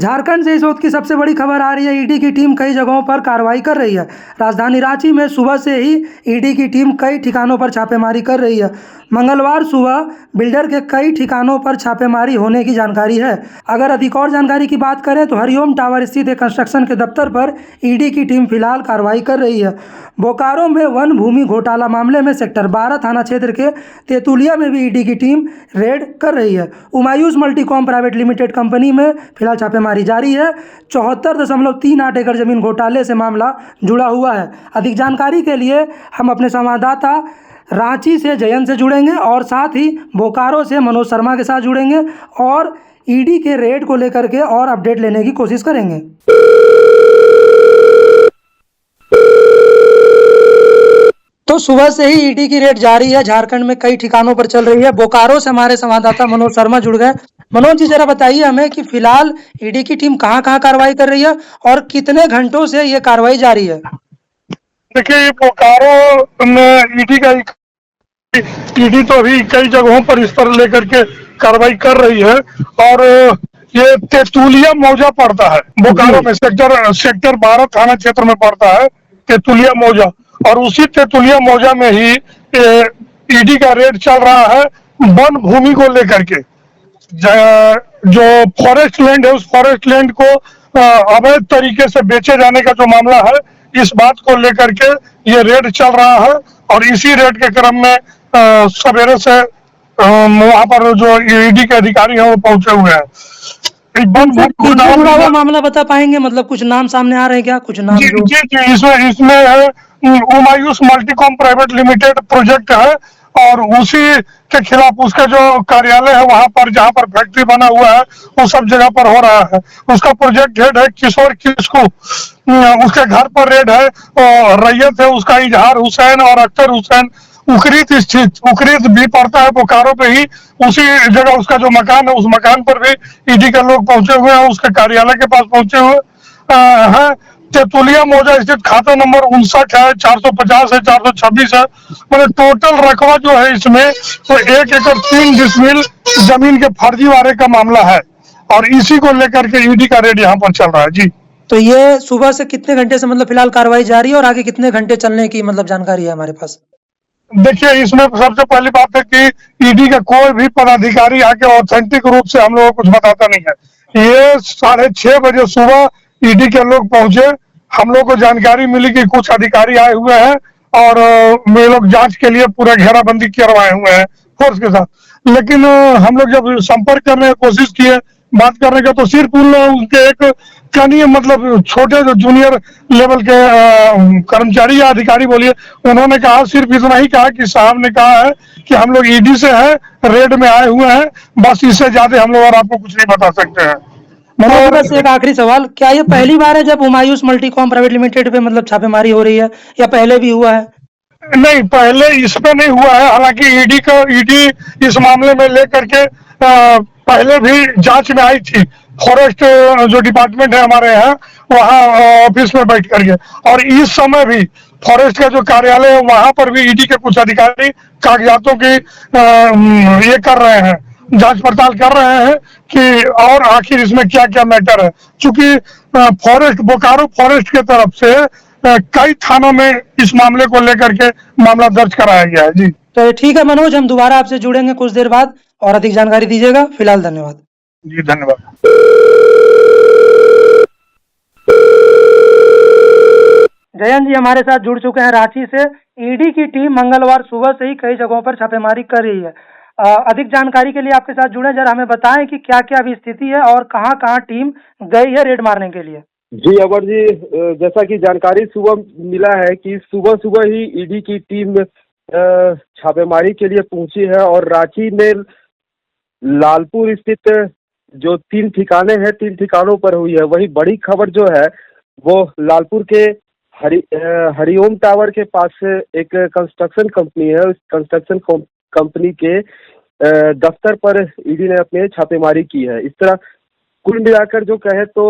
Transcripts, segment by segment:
झारखंड से इस वक्त की सबसे बड़ी खबर आ रही है। ईडी की टीम कई जगहों पर कार्रवाई कर रही है। राजधानी रांची में सुबह से ही ईडी की टीम कई ठिकानों पर छापेमारी कर रही है। मंगलवार सुबह बिल्डर के कई ठिकानों पर छापेमारी होने की जानकारी है। अगर अधिक और जानकारी की बात करें तो हरिओम टावर स्थित एक कंस्ट्रक्शन के दफ्तर पर ईडी की टीम फिलहाल कार्रवाई कर रही है। बोकारो में वन भूमि घोटाला मामले में सेक्टर 12 थाना क्षेत्र के तेतुलिया में भी ईडी की टीम रेड कर रही है। उमायूस मल्टीकॉम प्राइवेट लिमिटेड कंपनी में फिलहाल छापेमारी जारी है। 74.38 एकड़ जमीन घोटाले से मामला जुड़ा हुआ है। अधिक जानकारी के लिए हम अपने संवाददाता रांची से जयंत से जुड़ेंगे और साथ ही बोकारो से मनोज शर्मा के साथ जुड़ेंगे और ईडी के रेड को लेकर के और अपडेट लेने की कोशिश करेंगे। तो सुबह से ही ईडी की रेड जारी है। झारखंड में कई ठिकानों पर चल रही है। बोकारो से हमारे संवाददाता मनोज शर्मा जुड़ गए। मनोज जी, जरा बताइए हमें कि फिलहाल ईडी की टीम कहां कहां कार्रवाई कर रही है और कितने घंटों से ये कार्रवाई जारी है? देखिए, बोकारो में ईडी तो अभी कई जगहों पर इस पर लेकर के कार्रवाई कर रही है और ये तेतुलिया मौजा पड़ता है। बोकारो में सेक्टर 12 थाना क्षेत्र में पड़ता है तेतुलिया मौजा, और उसी तेतुलिया मौजा में ही ईडी का रेड चल रहा है वन भूमि को लेकर के। जो फॉरेस्ट लैंड है, उस फॉरेस्ट लैंड को अवैध तरीके से बेचे जाने का जो मामला है, इस बात को लेकर के ये रेड चल रहा है। और इसी रेड के क्रम में सवेरे से वहां पर जो ईडी के अधिकारी हैं वो पहुंचे हुए हैं। जुड़ा हुआ मामला बता पाएंगे? मतलब कुछ नाम सामने आ रहे हैं क्या? कुछ नाम जी, इसमें है उमायूस मल्टीकॉम प्राइवेट लिमिटेड प्रोजेक्ट है, और उसी के खिलाफ उसका जो कार्यालय है वहां पर, जहां पर फैक्ट्री बना हुआ है, वो सब जगह पर हो रहा है। उसका प्रोजेक्ट हेड है किशोर किस्कू, उसके घर पर रेड है। और रैयत है उसका इजहार हुसैन और अख्तर हुसैन। उकरीत भी पड़ता है बोकारो पे ही। उसी जगह उसका जो मकान है, उस मकान पर भी ईडी के लोग पहुंचे हुए हैं, उसके कार्यालय के पास पहुंचे हुए हैं। तेतुलिया मौजा स्थित खाता नंबर 59 है, 450 है, 426 है। मतलब टोटल रकबा जो है इसमें तो 1 एकड़ 3 डिसमिल जमीन के फर्जीवाड़े का मामला है, और इसी को लेकर के ईडी का रेड यहाँ पर चल रहा है। जी, तो ये सुबह से कितने घंटे से मतलब फिलहाल कार्रवाई जारी है और आगे कितने घंटे चलने की मतलब जानकारी है हमारे पास? देखिए, इसमें सबसे पहली बात है कि ईडी का कोई भी पदाधिकारी आके ऑथेंटिक रूप से हम लोगों को कुछ बताता नहीं है। ये 6:30 बजे सुबह ईडी के लोग पहुंचे, हम लोग को जानकारी मिली कि कुछ अधिकारी आए हुए हैं और वे लोग जांच के लिए पूरा घेराबंदी करवाए हुए हैं फोर्स के साथ। लेकिन हम लोग जब संपर्क करने की कोशिश किए, बात करने का, तो सिर्फ उनके एक कनीय, मतलब छोटे जो जूनियर लेवल के कर्मचारी या अधिकारी बोलिए, उन्होंने कहा, सिर्फ इतना ही कहा कि साहब ने कहा है कि हम लोग ईडी से हैं, रेड में आए हुए हैं, बस इससे ज्यादा हम लोग और आपको कुछ नहीं बता सकते हैं। मनोज, बस एक आखिरी सवाल, क्या ये पहली बार है जब उमायूस मल्टीकॉम प्राइवेट लिमिटेड पे मतलब छापेमारी हो रही है या पहले भी हुआ है? नहीं, पहले इस पे नहीं हुआ है। हालांकि ईडी इस मामले में लेकर के पहले भी जांच में आई थी। फॉरेस्ट जो डिपार्टमेंट है हमारे यहाँ, वहाँ ऑफिस में बैठ करके, और इस समय भी फॉरेस्ट का जो कार्यालय है वहां पर भी ईडी के कुछ अधिकारी कागजातों की ये कर रहे हैं, जांच पड़ताल कर रहे हैं कि और आखिर इसमें क्या क्या मैटर है। चूंकि बोकारो फॉरेस्ट की तरफ से कई थानों में इस मामले को लेकर के मामला दर्ज कराया गया है। जी, तो ठीक है मनोज, हम दोबारा आपसे जुड़ेंगे कुछ देर बाद और अधिक जानकारी दीजिएगा। फिलहाल धन्यवाद। जी, धन्यवाद। जयंत जी हमारे साथ जुड़ चुके हैं रांची से। ईडी की टीम मंगलवार सुबह से ही कई जगहों पर छापेमारी कर रही है। अधिक जानकारी के लिए आपके साथ जुड़े, जरा हमें बताएं कि क्या क्या अभी स्थिति है और कहां कहां टीम गई है रेड मारने के लिए। जी अमर जी, जैसा कि जानकारी सुबह मिला है कि सुबह सुबह ही ईडी की टीम छापेमारी के लिए पहुंची है, और रांची में लालपुर स्थित जो 3 ठिकाने हैं, 3 ठिकानों पर हुई है। वही बड़ी खबर जो है वो लालपुर के हरिओम टावर के पास एक कंस्ट्रक्शन कंपनी है। उस कंस्ट्रक्शन कंपनी के दफ्तर पर ईडी ने अपने छापेमारी की है। इस तरह कुल मिलाकर जो कहे तो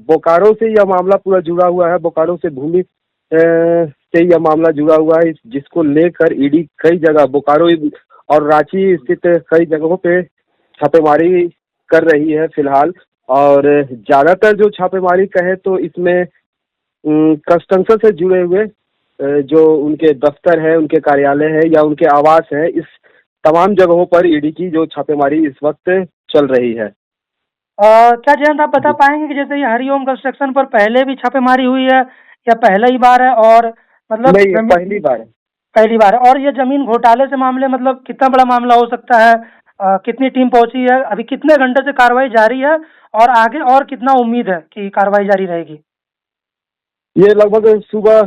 बोकारो से यह मामला पूरा जुड़ा हुआ है। बोकारो से भूमि से यह मामला जुड़ा हुआ है, जिसको लेकर ईडी कई जगह, बोकारो और रांची स्थित कई जगहों पे छापेमारी कर रही है फिलहाल। और ज्यादातर जो छापेमारी कहे तो इसमें कंस्ट्रक्शन से जुड़े हुए जो उनके दफ्तर है, उनके कार्यालय है या उनके आवास है, इस तमाम जगहों पर ईडी की जो छापेमारी इस वक्त चल रही है। क्या जयंत आप बता पाएंगे कि जैसे ये हरिओम कंस्ट्रक्शन पर पहले भी छापेमारी हुई है या पहला ही बार है, और मतलब नहीं, ये पहली बार है। पहली बार है। और ये जमीन घोटाले से मामले मतलब कितना बड़ा मामला हो सकता है? कितनी टीम पहुंची है? अभी कितने घंटे से कार्रवाई जारी है और आगे और कितना उम्मीद है कि कार्रवाई जारी रहेगी? ये लगभग सुबह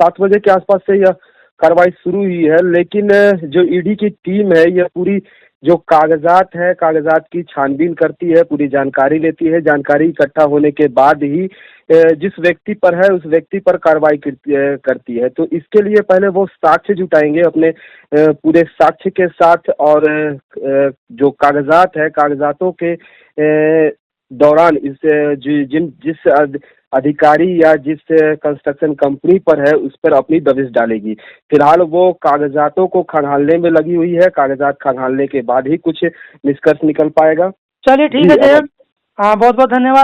7 बजे के आसपास से यह कार्रवाई शुरू हुई है, लेकिन जो ईडी की टीम है यह पूरी जो कागजात है, कागजात की छानबीन करती है, पूरी जानकारी लेती है। जानकारी इकट्ठा होने के बाद ही जिस व्यक्ति पर है उस व्यक्ति पर कार्रवाई करती है। तो इसके लिए पहले वो साक्ष्य जुटाएंगे अपने पूरे साक्ष्य के साथ, और जो कागजात है, कागजातों के दौरान जिस अधिकारी या जिस कंस्ट्रक्शन कंपनी पर है उस पर अपनी दबिश डालेगी। फिलहाल वो कागजातों को खंगालने में लगी हुई है। कागजात खंगालने के बाद ही कुछ निष्कर्ष निकल पाएगा। चलिए ठीक है जयंत, हाँ बहुत बहुत धन्यवाद।